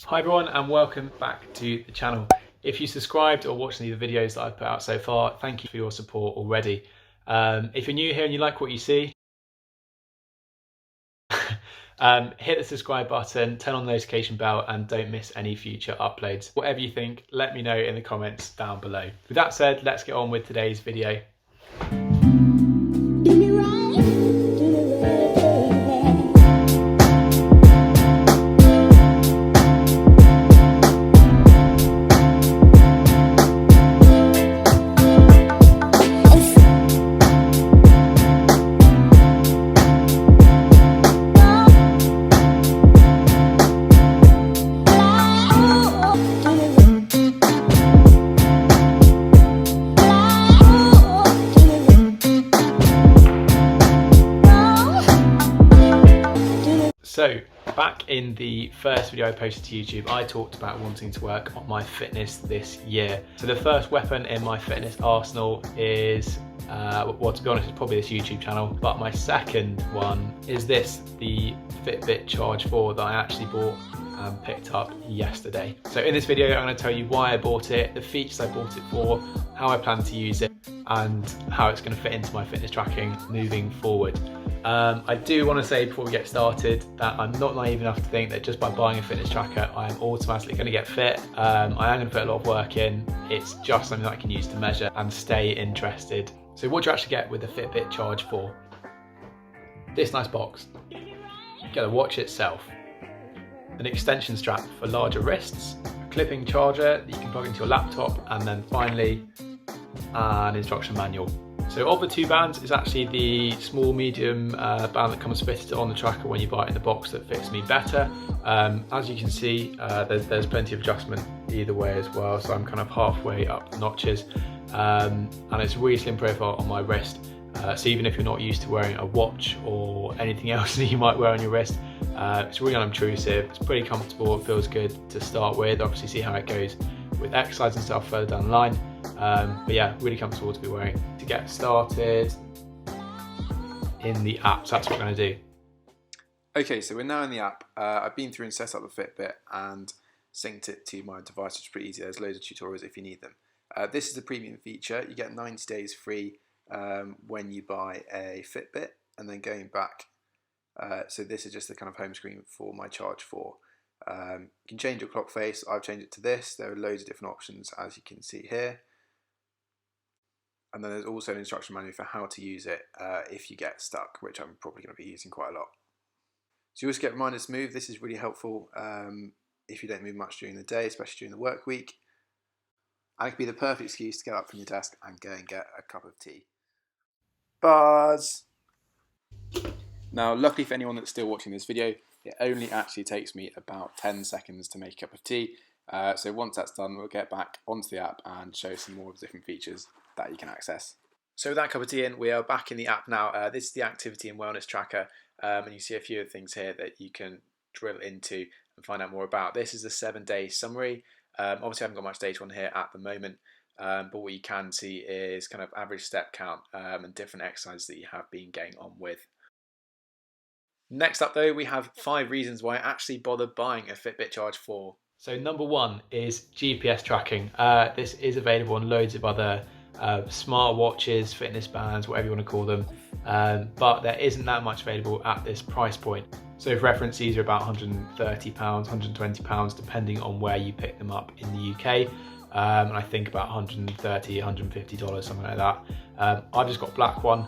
Hi everyone and welcome back to the channel. If you subscribed or watched any of the videos that I've put out so far, thank you for your support already. If you're new here and you like what you see, hit the subscribe button, turn on the notification bell and don't miss any future uploads. Whatever you think, let me know in the comments down below. With that said, let's get on with today's video. So back in the first video I posted to YouTube, I talked about wanting to work on my fitness this year. So the first weapon in my fitness arsenal is, well, to be honest, it's probably this YouTube channel, but my second one is this, the Fitbit Charge 4 that I actually bought and picked up yesterday. So in this video, I'm going to tell you why I bought it, the features I bought it for, how I plan to use it, and how it's going to fit into my fitness tracking moving forward. I do want to say before we get started that I'm not naive enough to think that just by buying a fitness tracker I am automatically going to get fit. I am going to put a lot of work in. It's just something that I can use to measure and stay interested. So what do you actually get with the Fitbit Charge 4? This nice box. You get the watch itself, an extension strap for larger wrists, a clipping charger that you can plug into your laptop, and then finally an instruction manual. So of the two bands, it's actually the small medium band that comes fitted on the tracker when you buy it in the box that fits me better. As you can see, there's plenty of adjustment either way as well, so I'm kind of halfway up the notches, and it's a really slim profile on my wrist. So even if you're not used to wearing a watch or anything else that you might wear on your wrist, it's really unobtrusive, it's pretty comfortable, it feels good to start with. Obviously see how it goes with exercise and stuff further down the line. But yeah, really comfortable to be wearing. To get started in the app, so that's what we're going to do. Okay, so we're now in the app. I've been through and set up the Fitbit and synced it to my device, which is pretty easy. There's loads of tutorials if you need them. This is the premium feature. You get 90 days free when you buy a Fitbit, and then going back. So this is just the kind of home screen for my Charge 4. You can change your clock face. I've changed it to this. There are loads of different options, as you can see here. And then there's also an instruction manual for how to use it if you get stuck, which I'm probably going to be using quite a lot. So you also get reminders to move. This is really helpful if you don't move much during the day, especially during the work week. And it can be the perfect excuse to get up from your desk and go and get a cup of tea. Buzz! Now, luckily for anyone that's still watching this video, it only actually takes me about 10 seconds to make a cup of tea. So once that's done, we'll get back onto the app and show some more of the different features that you can access. So with that cup of tea in, we are back in the app now. This is the activity and wellness tracker, and you see a few of the things here that you can drill into and find out more about. This is a 7-day summary. Obviously I haven't got much data on here at the moment, but what you can see is kind of average step count and different exercises that you have been getting on with. Next up though, we have 5 reasons why I actually bothered buying a Fitbit Charge 4. So number one is GPS tracking. This is available on loads of other smart watches, fitness bands, whatever you want to call them, but there isn't that much available at this price point. So for reference, these are about £130, £120 depending on where you pick them up in the UK, and I think about $130, $150, something like that. I've just got a black one.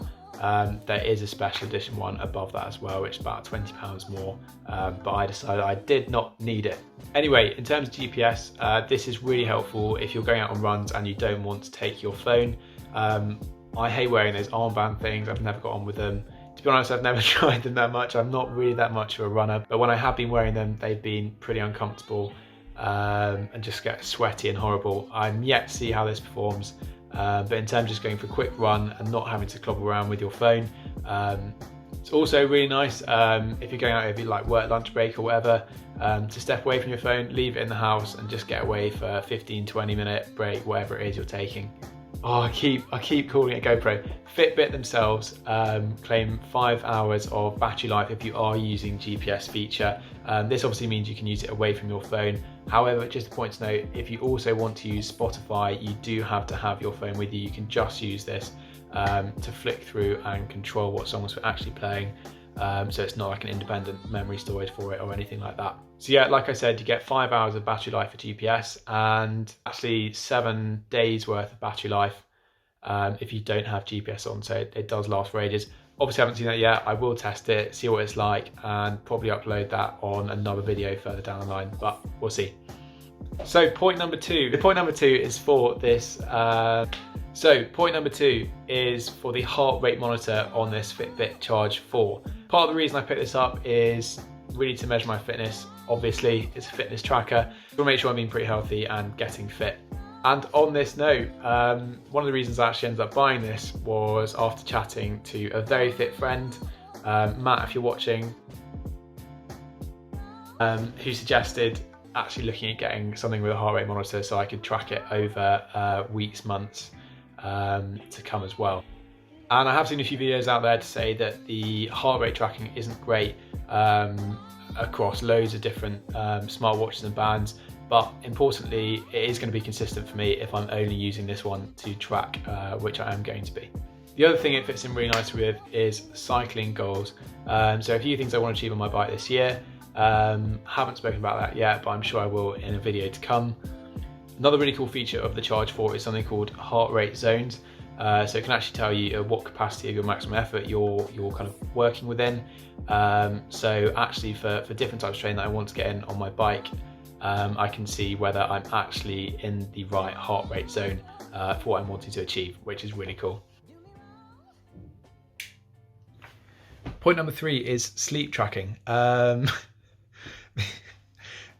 There is a special edition one above that as well, which is about £20 more, but I decided I did not need it. Anyway, in terms of GPS, this is really helpful if you're going out on runs and you don't want to take your phone. I hate wearing those armband things. I've never got on with them. To be honest, I've never tried them that much. I'm not really that much of a runner, but when I have been wearing them, they've been pretty uncomfortable and just get sweaty and horrible. I'm yet to see how this performs. But in terms of just going for a quick run and not having to clobber around with your phone, it's also really nice if you're going out over like work lunch break or whatever, to step away from your phone, leave it in the house and just get away for a 15-20 minute break, whatever it is you're taking. Oh, I keep calling it GoPro. Fitbit themselves claim 5 hours of battery life if you are using GPS feature. This obviously means you can use it away from your phone. However, just a point to note, if you also want to use Spotify, you do have to have your phone with you. You can just use this to flick through and control what songs we're actually playing. So it's not like an independent memory storage for it or anything like that. So yeah, like I said, you get 5 hours of battery life for GPS and actually 7 days worth of battery life if you don't have GPS on. So it does last for ages. Obviously I haven't seen that yet. I will test it, see what it's like, and probably upload that on another video further down the line, but we'll see. So point number two. The point number two is for this. Point number two is for the heart rate monitor on this Fitbit Charge 4. Part of the reason I picked this up is really to measure my fitness. Obviously, it's a fitness tracker. I want to make sure I'm being pretty healthy and getting fit. And on this note, one of the reasons I actually ended up buying this was after chatting to a very fit friend, Matt, if you're watching, who suggested actually looking at getting something with a heart rate monitor so I could track it over weeks, months to come as well. And I have seen a few videos out there to say that the heart rate tracking isn't great across loads of different smartwatches and bands, but importantly, it is going to be consistent for me if I'm only using this one to track, which I am going to be. The other thing it fits in really nicely with is cycling goals. So a few things I want to achieve on my bike this year. Haven't spoken about that yet, but I'm sure I will in a video to come. Another really cool feature of the Charge 4 is something called heart rate zones. So it can actually tell you what capacity of your maximum effort you're kind of working within. So actually for different types of training that I want to get in on my bike, I can see whether I'm actually in the right heart rate zone for what I'm wanting to achieve, which is really cool. Point number 3 is sleep tracking.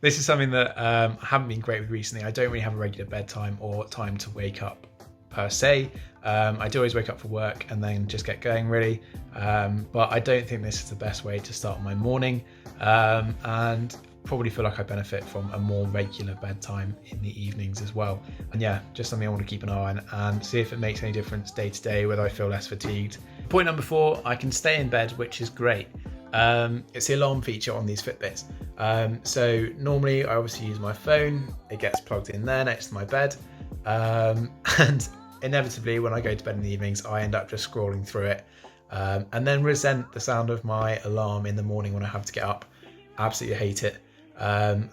This is something that I haven't been great with recently. I don't really have a regular bedtime or time to wake up per se. I do always wake up for work and then just get going really. But I don't think this is the best way to start my morning. And probably feel like I benefit from a more regular bedtime in the evenings as well. And yeah, just something I want to keep an eye on and see if it makes any difference day to day, whether I feel less fatigued. Point number 4, I can stay in bed, which is great. It's the alarm feature on these Fitbits. So normally I obviously use my phone, it gets plugged in there next to my bed. And inevitably when I go to bed in the evenings, I end up just scrolling through it and then resent the sound of my alarm in the morning when I have to get up. Absolutely hate it. And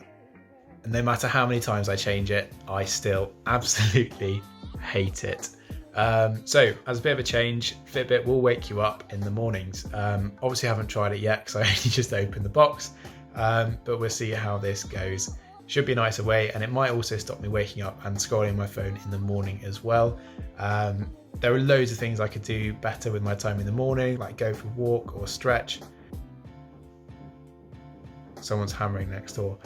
no matter how many times I change it, I still absolutely hate it. So as a bit of a change, Fitbit will wake you up in the mornings. Obviously I haven't tried it yet because I only just opened the box, but we'll see how this goes. Should be a nicer way, and it might also stop me waking up and scrolling my phone in the morning as well. There are loads of things I could do better with my time in the morning, like go for a walk or stretch. Someone's hammering next door.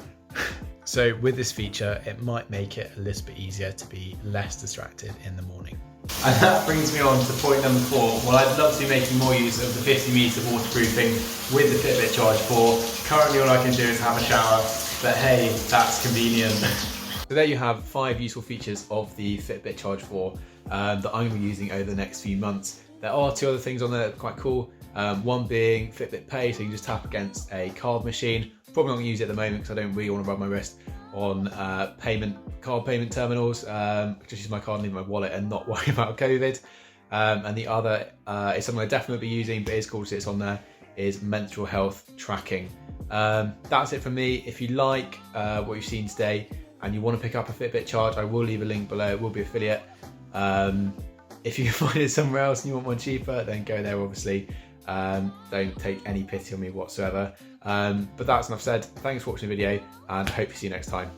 So with this feature, it might make it a little bit easier to be less distracted in the morning. And that brings me on to point number 4. Well, I'd love to be making more use of the 50 meter waterproofing with the Fitbit Charge 4. Currently all I can do is have a shower, but hey, that's convenient. So there you have 5 useful features of the Fitbit Charge 4 that I'm going to be using over the next few months. There are 2 other things on there that are quite cool. One being Fitbit Pay, so you can just tap against a card machine. Probably not going to use it at the moment because I don't really want to rub my wrist on card payment terminals. Just use my card and leave my wallet and not worry about COVID. And the other is something I definitely be using, but it's cool to see it's on there, is menstrual health tracking. That's it from me. If you like what you've seen today and you want to pick up a Fitbit Charge, I will leave a link below. It will be affiliate. If you find it somewhere else and you want one cheaper, then go there obviously. Don't take any pity on me whatsoever. But that's enough said. Thanks for watching the video and I hope to see you next time.